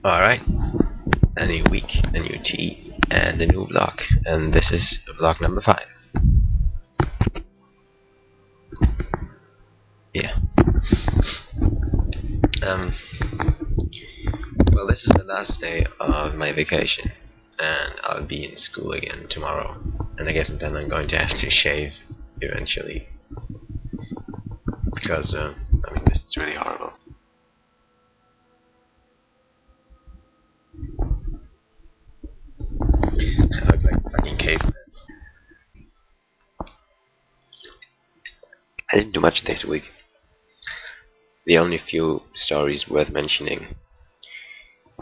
Alright, a new week, a new tea, and a new vlog. And this is vlog number 5. Yeah. Um, well, this is the last day of my vacation, and I'll be in school again tomorrow. And I guess then I'm going to have to shave eventually. Because, this is really horrible. I look like a fucking caveman. I didn't do much this week. The only few stories worth mentioning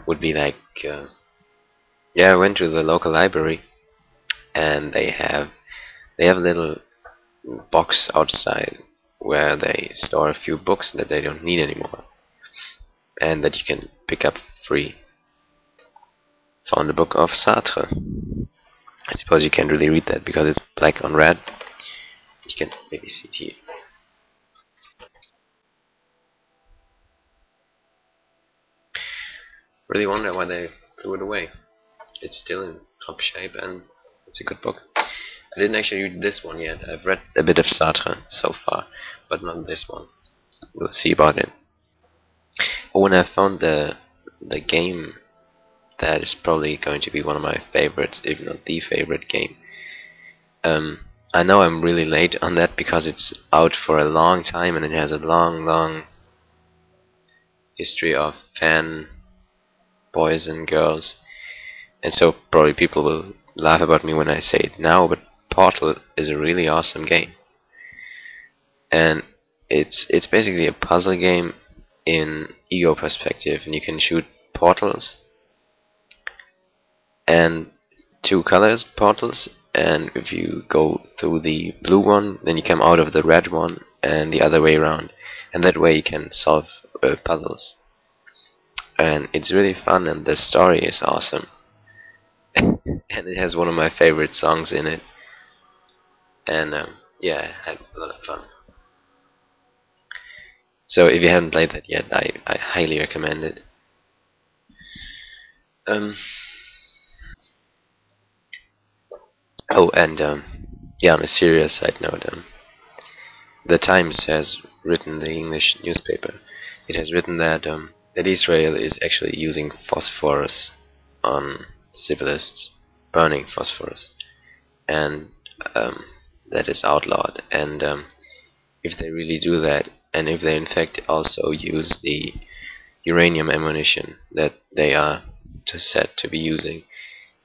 would be like, I went to the local library, and they have a little box outside where they store a few books that they don't need anymore, and that you can pick up free. Found a book of Sartre. I suppose you can't really read that because it's black on red. You can maybe see it here. Really wonder why they threw it away. It's still in top shape and it's a good book. I didn't actually read this one yet. I've read a bit of Sartre so far, but not this one. We'll see about it. When I found the game that is probably going to be one of my favorites, if not the favorite game. I know I'm really late on that because it's out for a long time and it has a long history of fan boys and girls, and so probably people will laugh about me when I say it now, but Portal is a really awesome game, and it's basically a puzzle game in ego perspective, and you can shoot portals and 2 colors portals, and if you go through the blue one, then you come out of the red one, and the other way around, and that way you can solve puzzles. And it's really fun, and the story is awesome. And it has one of my favorite songs in it. And I had a lot of fun. So if you haven't played that yet, I highly recommend it. On a serious side note, the Times has written, the English newspaper, it has written that Israel is actually using phosphorus on civilists, burning phosphorus, and that is outlawed. And if they really do that, and if they in fact also use the uranium ammunition that they are said to be using,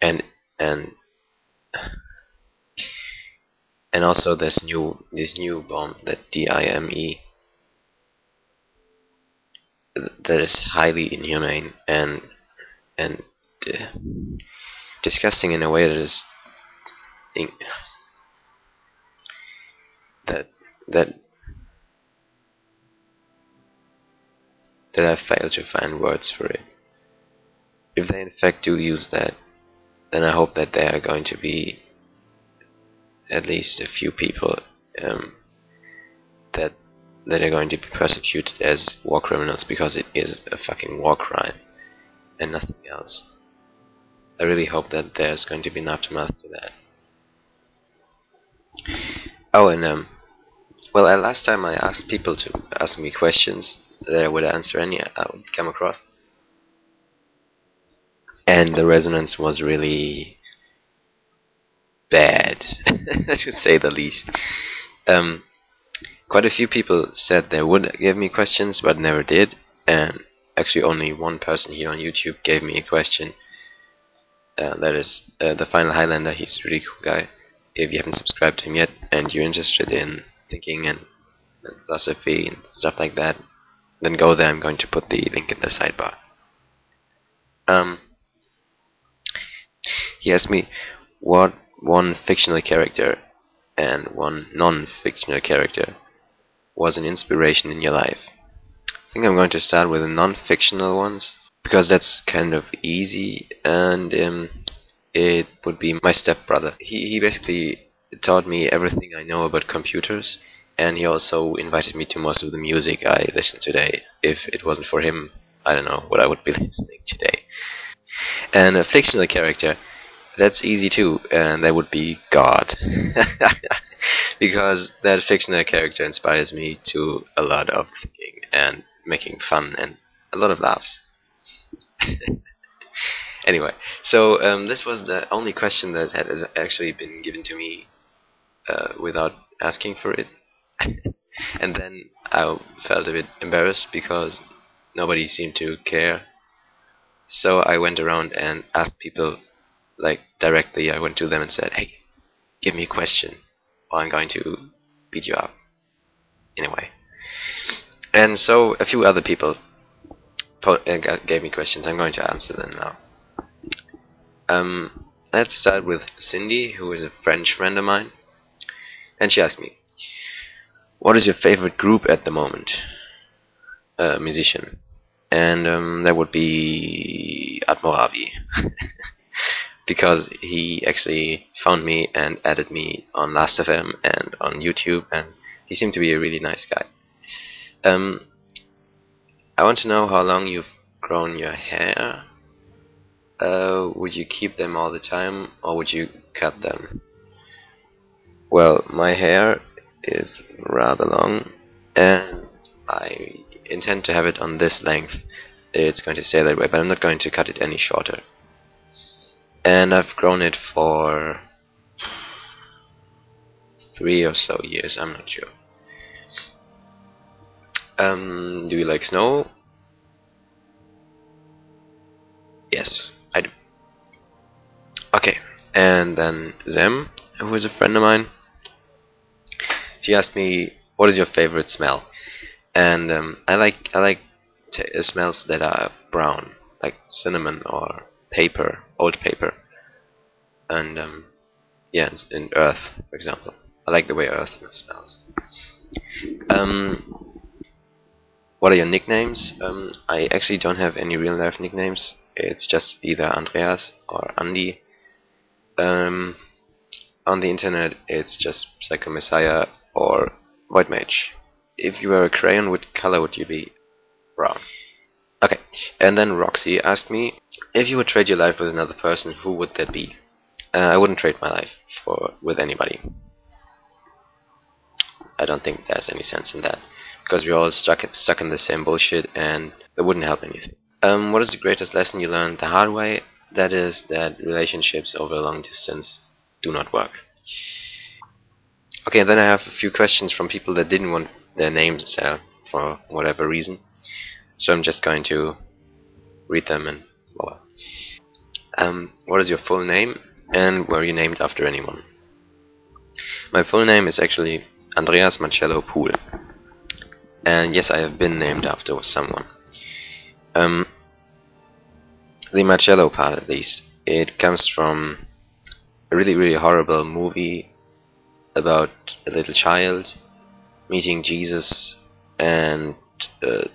and also this new bomb, that DIME, that is highly inhumane and disgusting in a way that is that I fail to find words for it. If they in fact do use that, then I hope that there are going to be at least a few people that are going to be persecuted as war criminals, because it is a fucking war crime and nothing else. I really hope that there's going to be an aftermath to that. Oh, and last time I asked people to ask me questions that I would answer any I would come across, and the resonance was really bad, to say the least. Quite a few people said they would give me questions, but never did, and actually only one person here on YouTube gave me a question. That is the Final Highlander. He's a really cool guy. If you haven't subscribed to him yet, and you're interested in thinking and philosophy and stuff like that, then go there. I'm going to put the link in the sidebar. He asked me what one fictional character and one non-fictional character was an inspiration in your life. I think I'm going to start with the non-fictional ones, because that's kind of easy, and it would be my stepbrother. He basically taught me everything I know about computers, and he also invited me to most of the music I listen today. If it wasn't for him, I don't know what I would be listening today. And a fictional character, that's easy too, and that would be God. Because that fictional character inspires me to a lot of thinking and making fun and a lot of laughs. Anyway, so this was the only question that has actually been given to me without asking for it. And then I felt a bit embarrassed because nobody seemed to care. So I went around and asked people, like directly. I went to them and said, "Hey, give me a question, or I'm going to beat you up." Anyway, and so a few other people gave me questions. I'm going to answer them now. Let's start with Cindy, who is a French friend of mine, and she asked me, "What is your favorite group at the moment?" Musician, and that would be Atmoravi. Because he actually found me and added me on Last.fm and on YouTube, and he seemed to be a really nice guy. I want to know how long you've grown your hair. Would you keep them all the time, or would you cut them? Well, my hair is rather long, and I intend to have it on this length. It's going to stay that way, but I'm not going to cut it any shorter. And I've grown it for 3 or so years, I'm not sure. Do you like snow? Yes, I do. Okay, and then Zem, who is a friend of mine, she asked me, "What is your favorite smell?" And I like smells that are brown, like cinnamon or paper, old paper, and yeah, and earth, for example. I like the way earth smells. What are your nicknames? I actually don't have any real life nicknames. It's just either Andreas or Andy. On the internet, it's just Psycho Messiah or Void Mage. If you were a crayon, what color would you be? Brown. Okay, and then Roxy asked me, if you would trade your life with another person, who would that be? I wouldn't trade my life with anybody. I don't think there's any sense in that, because we're all stuck in the same bullshit, and that wouldn't help anything. What is the greatest lesson you learned the hard way? That is that relationships over a long distance do not work. Okay, and then I have a few questions from people that didn't want their names for whatever reason. So I'm just going to read them and well. What is your full name, and were you named after anyone? My full name is actually Andreas Marcello Poole. And yes, I have been named after someone. The Marcello part, at least, it comes from a really horrible movie about a little child meeting Jesus and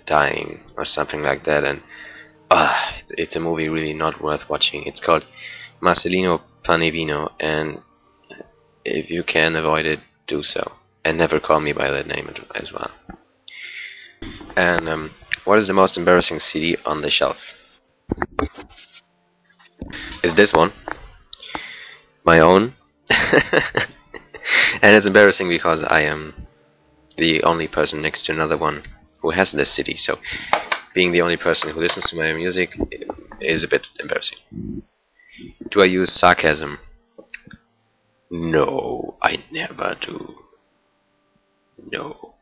dying or something like that, and it's a movie really not worth watching. It's called Marcelino Panevino, and if you can avoid it, do so, and never call me by that name as well. And what is the most embarrassing CD on the shelf? Is this one my own? And it's embarrassing because I am the only person next to another one who has this CD, so being the only person who listens to my music is a bit embarrassing. Do I use sarcasm? No, I never do. No.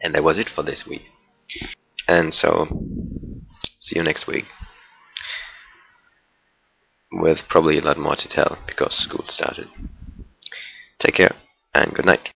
And that was it for this week. And so, see you next week. With probably a lot more to tell because school started. Take care and good night.